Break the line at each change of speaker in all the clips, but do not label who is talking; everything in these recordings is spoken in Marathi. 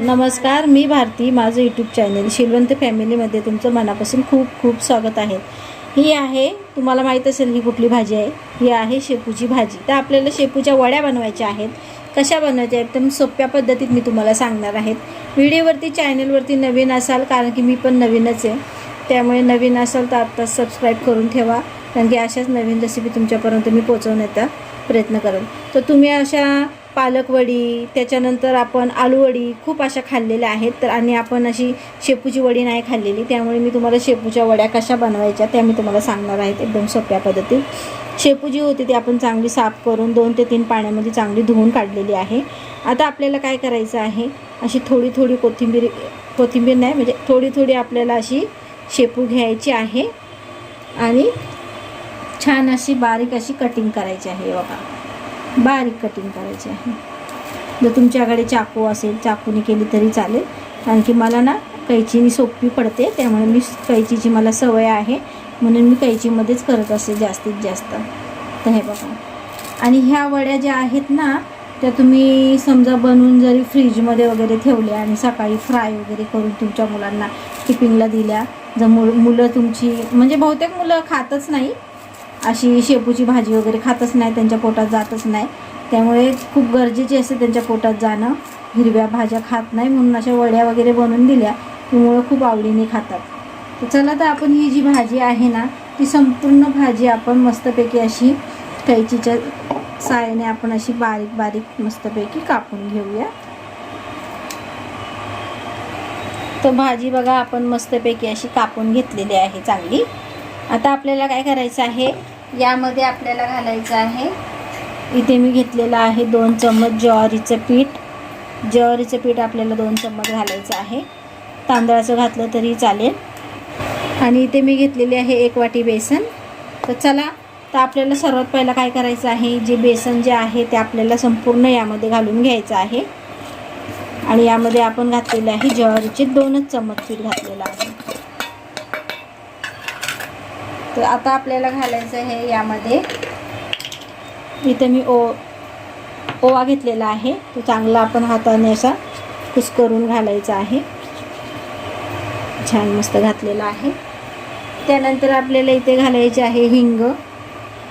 नमस्कार, मी भारती. माझं यूट्यूब चॅनल शीलवंत फॅमिलीमध्ये तुमचं मनापासून खूप खूप स्वागत आहे. ही आहे, तुम्हाला माहीत असेल ही कुठली भाजी आहे. ही आहे शेपूची भाजी. तर आपल्याला शेपूच्या वड्या बनवायच्या आहेत. कशा बनवायच्या एकदम सोप्या पद्धतीत मी तुम्हाला सांगणार आहेत. व्हिडिओवरती चॅनलवरती नवीन असाल, कारण की मी पण नवीनच आहे, त्यामुळे नवीन असाल तर आत्ताच सबस्क्राईब करून ठेवा, कारण की अशाच नवीन रेसिपी तुमच्यापर्यंत मी पोहोचवण्याचा प्रयत्न करेन. तर तुम्ही अशा पालकवडी, त्याच्यानंतर आपण आलूवडी खूप अशा खाल्लेल्या आहेत. तर आणि आपण अशी शेपूची वडी नाही खाल्लेली, त्यामुळे मी तुम्हाला शेपूच्या वड्या कशा बनवायच्या त्या मी तुम्हाला सांगणार आहेत एकदम सोप्या पद्धतीत. शेपू जी होती ती आपण चांगली साफ करून 2 ते 3 पाण्यामध्ये चांगली धुवून काढलेली आहे. आता आपल्याला काय करायचं आहे, अशी थोडी थोडी कोथिंबीर नाही म्हणजे थोडी थोडी आपल्याला अशी शेपू घ्यायची आहे आणि छान अशी बारीक अशी कटिंग करायची आहे. बघा, बारीक कटिंग करायची आहे. जर तुमच्याकडे चाकू असेल चाकूने केली तरी चालेल, कारण की मला ना कैचीने सोपी पडते, त्यामुळे मी कैचीची मला सवय आहे म्हणून मी कैचीमध्येच करत असते जास्तीत जास्त. तर हे बघा, आणि ह्या वड्या ज्या आहेत ना त्या तुम्ही समजा बनवून जरी फ्रीजमध्ये वगैरे ठेवल्या आणि सकाळी फ्राय वगैरे करून तुमच्या मुलांना टिफिनला दिल्या, जर मुलं तुमची म्हणजे बहुतेक मुलं खातच नाही अशी शेपूची भाजी वगैरे खातच नाही, त्यांच्या पोटात जातच नाही, त्यामुळे खूप गरजेची असते त्यांच्या पोटात जाणं. हिरव्या भाज्या खात नाही म्हणून अशा वड्या वगैरे बनवून दिल्या की मुलं खूप आवडीने खातात. तर चला, तर आपण ही जी भाजी आहे ना ती संपूर्ण भाजी आपण मस्तपैकी अशी कैचीच्या साहाय्याने आपण अशी बारीक बारीक मस्तपैकी कापून घेऊया. तर भाजी बघा आपण मस्तपैकी अशी कापून घेतलेली आहे चांगली. आता आपल्याला काय करायचं आहे, यामध्ये आपल्याला घालायचं आहे, इथे मी घेतलेलं आहे 2 चम्मच ज्वारीचं पीठ. ज्वारीचं पीठ आपल्याला 2 चम्मच घालायचं आहे. तांदळाचं घातलं तरी चालेल. आणि इथे मी घेतलेली आहे 1 वाटी बेसन. तर चला, तर आपल्याला सर्वात पहिला काय करायचं आहे, जे बेसन जे आहे ते आपल्याला संपूर्ण यामध्ये घालून घ्यायचं आहे. आणि यामध्ये आपण घातलेले आहे ज्वारीचे 2च चम्मच पीठ घातलेलं आहे. तर आता आपल्याला घालायचं आहे यामध्ये, इथे मी ओवा घेतलेला आहे, तो चांगला आपण हाताने असा कुस्करून घालायचा आहे. छान मस्त घातलेला आहे. त्यानंतर आपल्याला इथे घालायचे आहे हिंग.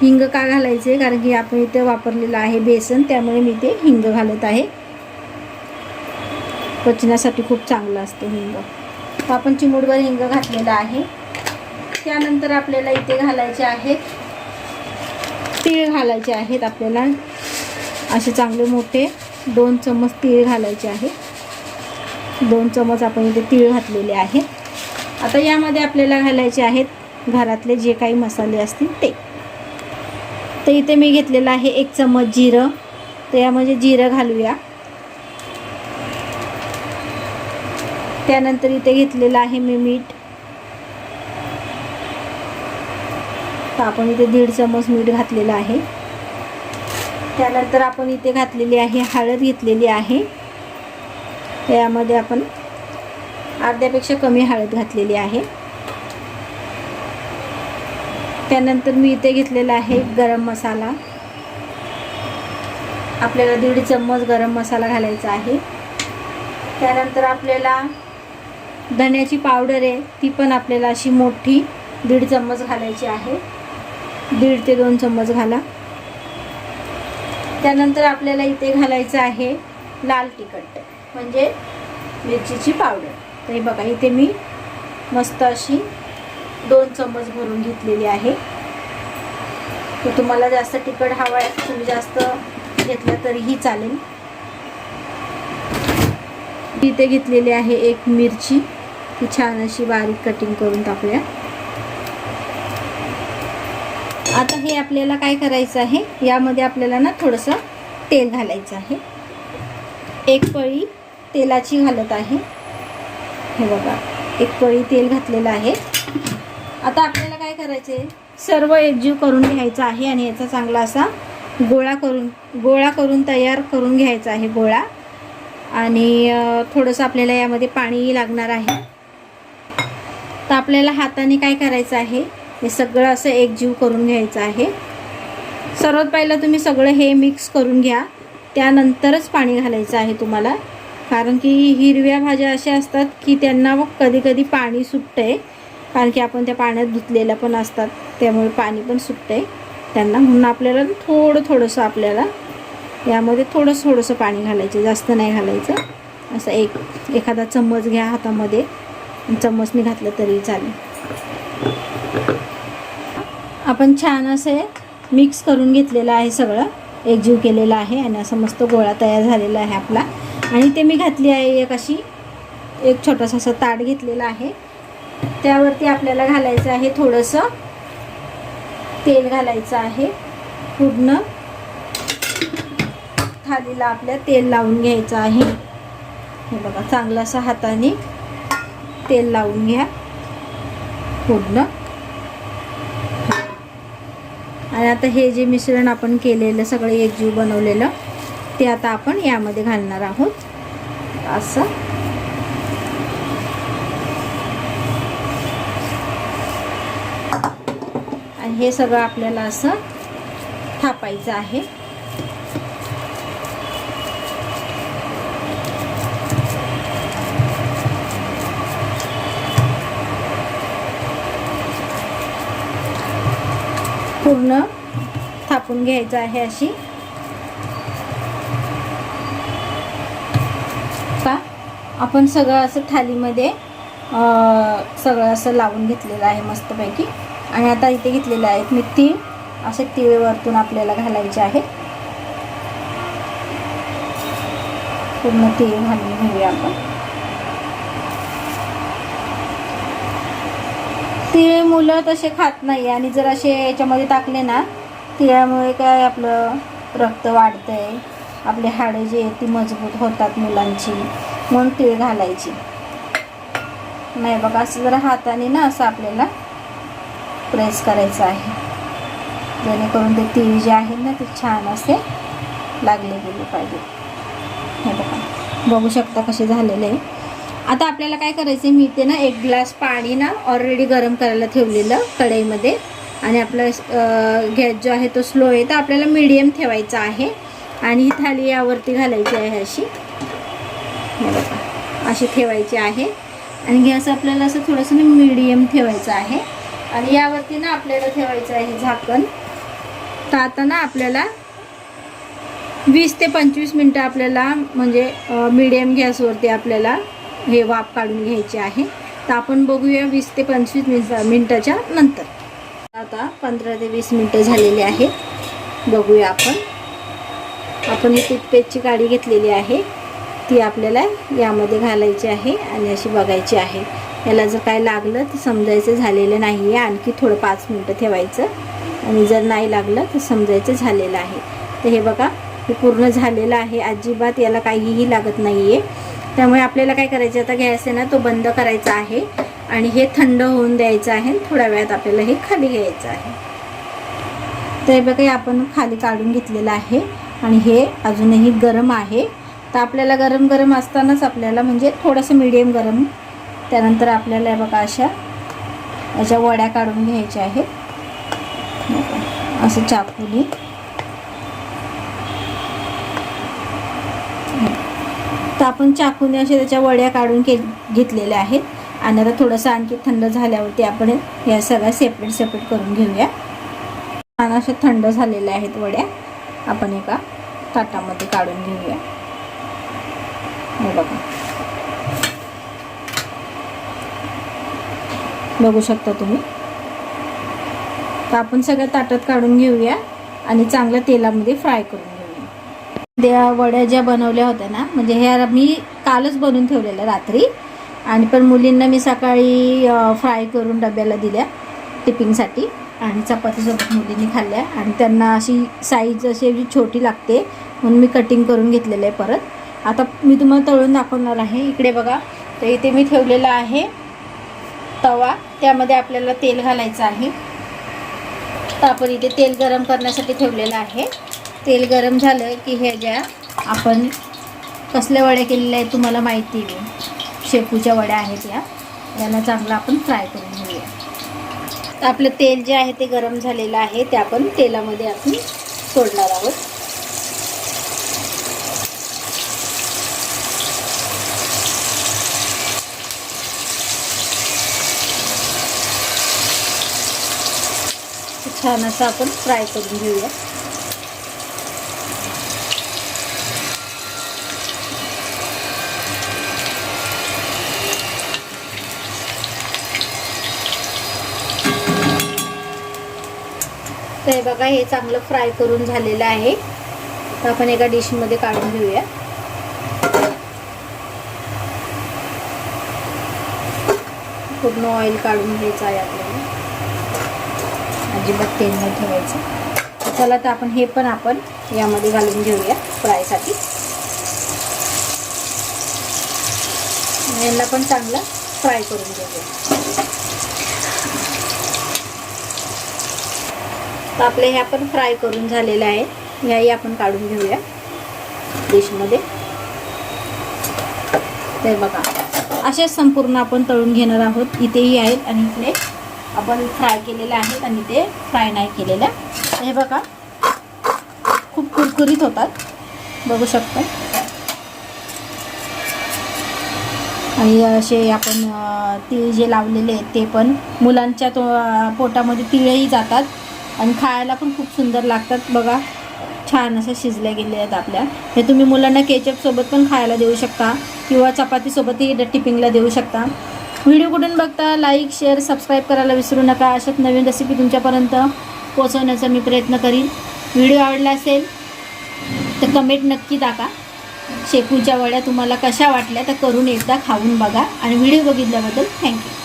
हिंग का घालायचे, कारण की आपण इथे वापरलेलं आहे बेसन, त्यामुळे मी ते हिंग घालत आहे. पचनासाठी खूप चांगलं असतं हिंग. तर आपण चिमूटभर हिंग घातलेला आहे. त्यानंतर आपल्याला इथे घालायचे आहेत तीळ घालायचे आहेत. आपल्याला असे चांगले मोठे 2 चम्मच तीळ घालायचे आहे. 2 चम्मच आपण इथे तीळ घातलेले आहेत. आता यामध्ये आपल्याला घालायचे आहेत घरातले जे काही मसाले असतील ते. तर इथे मी घेतलेलं आहे 1 चम्मच जिरं. तर यामध्ये जिरं घालूया. त्यानंतर इथे घेतलेलं आहे मी मीठ. तर आपण इथे 1.5 चम्मच मीठ घातलेलं आहे. त्यानंतर आपण इथे घातलेली आहे हळद घेतलेली आहे. त्यामध्ये आपण अर्ध्यापेक्षा कमी हळद घातलेली आहे. त्यानंतर मी इथे घेतलेला आहे गरम मसाला. आपल्याला 1.5 चम्मच गरम मसाला घालायचा आहे. त्यानंतर आपल्याला धण्याची पावडर आहे, ती पण आपल्याला अशी मोठी 1.5 चम्मच घालायची आहे. 1.5 ते 2 चम्मच घाला. त्यानंतर आपल्याला इथे घालायचं आहे लाल तिखट म्हणजे मिरचीची पावडर. तर हे बघा, इथे मी मस्त अशी 2 चम्मच भरून घेतलेली आहे. तर तुम्हाला जास्त तिखट हवं आहे तुम्ही जास्त घेतलं तरीही चालेल. इथे घेतलेली आहे 1 मिरची, ती छान अशी बारीक कटिंग करून टाकूया. आता हे आपल्याला काय करायचं आहे, यामध्ये आपल्याला ना थोडंसं तेल घालायचं आहे. 1 पळी तेलाची घालत आहे. हे बघा, 1 पळी तेल घातलेलं आहे. आता आपल्याला काय करायचं आहे, सर्व एकजीव करून घ्यायचं आहे आणि याचा चांगला असा गोळा करून तयार करून घ्यायचा आहे गोळा. आणि थोडंसं आपल्याला यामध्ये पाणी लागणार आहे. तर आपल्याला हाताने काय करायचं आहे, हे सगळं असं एकजीव करून घ्यायचं आहे. सर्वात पहिलं तुम्ही सगळं हे मिक्स करून घ्या, त्यानंतरच पाणी घालायचं आहे तुम्हाला. कारण की हिरव्या भाज्या अशा असतात की त्यांना कधी कधी पाणी सुटते, कारण की आपण त्या पाण्यात धुतलेल्या पण असतात, त्यामुळे पाणी पण सुटते त्यांना. म्हणून आपल्याला थोडंसं आपल्याला यामध्ये थोडंसं पाणी घालायचं, जास्त नाही घालायचं. असं एखादा चम्मच घ्या हातामध्ये, चम्मचने घातलं तरी चालेल. आपण छान असे मिक्स करून घेतलेलं आहे, सगळं एकजीव केलेलं आहे आणि असं मस्त गोळा तयार झालेला आहे आपला. आणि ते मी घातली आहे एक छोटासा असं ताट घेतलेला आहे. त्यावरती आपल्याला घालायचं आहे थोडंसं तेल घालायचं आहे. पूर्ण थालीला आपल्या तेल लावून घ्यायचं आहे. हे बघा, चांगलं असं हाताने तेल लावून घ्या पूर्ण. आणि आता हे जे मिश्रण आपण केलेलं सगळं एकजीव बनवलेलं ते आता आपण यामध्ये घालणार आहोत. असं आणि हे सगळं आपल्याला असं थापायचं आहे. पूर्ण थापून घ्यायचं आहे अशी. का आपण सगळं असं थालीमध्ये सगळं असं लावून घेतलेलं आहे मस्तपैकी. आणि आता इथे घेतलेलं आहे मी तीळ, असे तीळ वरतून आपल्याला घालायचे आहे. पूर्ण तीळ घालून घेऊया आपण. तीळ मुलं तसे खात नाही, आणि जर असे याच्यामध्ये टाकले ना, तिळामुळे काय आपलं रक्त वाढतंय, आपले हाडं जी आहेत ती मजबूत होतात मुलांची, म्हणून तीळ घालायची नाही. बघा, असं जरा हाताने ना असं आपल्याला प्रेस करायचं आहे, जेणेकरून ते तीळ जे आहेत ना ते छान असे लागले गेले पाहिजे. हे बघा, बघू शकता कसे झालेले आहे. आता आपल्याला काय करायचं आहे, मी इथे ना 1 ग्लास पाणी ना ऑलरेडी गरम करायला ठेवलेलं कढईमध्ये. आणि आपला गॅस जो आहे तो स्लो आहे, तर आपल्याला मीडियम ठेवायचा आहे. आणि ही थाली यावरती घालायची आहे अशी. हे बघा, अशी ठेवायची आहे. आणि गॅस आपल्याला असं थोडंसं ना मीडियम ठेवायचं आहे. आणि यावरती ना आपल्याला ठेवायचं आहे झाकण. तर आता ना आपल्याला 20 ते 25 मिनटं आपल्याला म्हणजे मीडियम गॅसवरती आपल्याला हे वाफ काढून घ्यायची आहे. तर आपण बघूया 20 ते 25 मिनटाच्या नंतर. आता 15 ते 20 मिनटं झालेली आहेत. बघूया आपण ही टूथपेस्टची काडी घेतलेली आहे, ती आपल्याला यामध्ये घालायची आहे आणि अशी बघायची आहे. याला जर काय लागलं तर समजायचं झालेलं नाही आहे, आणखी थोडं 5 मिनटं ठेवायचं. आणि जर नाही लागलं तर समजायचं झालेलं आहे. तर हे बघा, हे पूर्ण झालेलं आहे, अजिबात याला काहीही लागत नाही आहे. त्यामुळे आपल्याला काय करायचं, आता गॅस आहे ना तो बंद करायचा आहे आणि हे थंड होऊन द्यायचं आहे. थोड्या वेळात आपल्याला हे खाली घ्यायचं आहे. तर हे बघा, आपण खाली काढून घेतलेलं आहे आणि हे अजूनही गरम आहे. तर आपल्याला गरम गरम असतानाच आपल्याला म्हणजे थोडंसं मीडियम गरम, त्यानंतर आपल्याला बघा अशा याच्या वड्या काढून घ्यायच्या आहेत. असं चाकूने तर आपण चाकूने अशा त्याच्या वड्या काढून घेतलेल्या आहेत. आणि आता थोडंसं आणखी थंड झाल्यावरती आपण या सगळ्या सेपरेट करून घेऊया. छान अशा थंड झालेल्या आहेत वड्या, आपण एका ताटामध्ये काढून घेऊया. हे बघा, बघू शकता तुम्ही. तर आपण सगळ्या ताटात काढून घेऊया आणि चांगल्या तेलामध्ये फ्राय करून घेऊया. त्या वड्या ज्या बनवल्या होत्या ना, म्हणजे ह्या मी कालच बनवून ठेवलेल्या रात्री, आणि पण मुलींना मी सकाळी फ्राय करून डब्याला दिल्या टिफिनसाठी. आणि चपातीसोबत मुलींनी खाल्ल्या आणि त्यांना अशी साईज अशी छोटी लागते म्हणून मी कटिंग करून घेतलेलं आहे परत. आता मी तुम्हाला तळून दाखवणार आहे. इकडे बघा, तर इथे मी ठेवलेला आहे तवा, त्यामध्ये आपल्याला तेल घालायचं आहे. तर आपण इथे तेल गरम करण्यासाठी ठेवलेलं आहे. तेल गरम झालं की हे ज्या आपण कसल्या वड्या केलेल्या आहेत तुम्हाला माहिती आहे, शेपूच्या वड्या आहेत याला चांगलं आपण फ्राय करून घेऊया. तर आपलं तेल जे आहे ते गरम झालेलं आहे, ते आपण तेलामध्ये आपण सोडणार आहोत. छान असं आपण फ्राय करून घेऊया. तर बघा हे चांगलं फ्राय करून झालेलं आहे. तर आपण एका डिशमध्ये काढून घेऊया. पूर्ण ऑइल काढून घ्यायचं आहे आपल्याला, अजिबात तेल नाही ठेवायचं. चला तर आपण हे पण आपण यामध्ये घालून घेऊया फ्रायसाठी. यांना पण चांगलं फ्राय करून घेऊया. तर आपले ह्या पण फ्राय करून झालेलं आहे. ह्याही आपण काढून घेऊया डिशमध्ये. ते बघा असे संपूर्ण आपण तळून घेणार आहोत. इथेही आहेत आणि इकडे आपण फ्राय केलेले आहेत आणि ते फ्राय नाही केलेल्या. हे बघा खूप कुरकुरीत होतात, बघू शकता. आणि असे आपण तीळ जे लावलेले आहेत ते पण मुलांच्या पोटामध्ये तिळही जातात आणि खायला पण खूप सुंदर लागतात. बघा छान असं शिजल्या गेले आहेत आपल्या. हे तुम्ही मुलांना केचपसोबत पण खायला देऊ शकता किंवा चपातीसोबतही टिफिनला देऊ शकता. व्हिडिओ कुठून बघता लाईक शेअर सबस्क्राईब करायला विसरू नका. अशाच नवीन रेसिपी तुमच्यापर्यंत पोहोचवण्याचा मी प्रयत्न करीन. व्हिडिओ आवडला असेल तर कमेंट नक्की टाका. शेपूच्या वड्या तुम्हाला कशा वाटल्या तर करून एकदा खाऊन बघा. आणि व्हिडिओ बघितल्याबद्दल थँक्यू.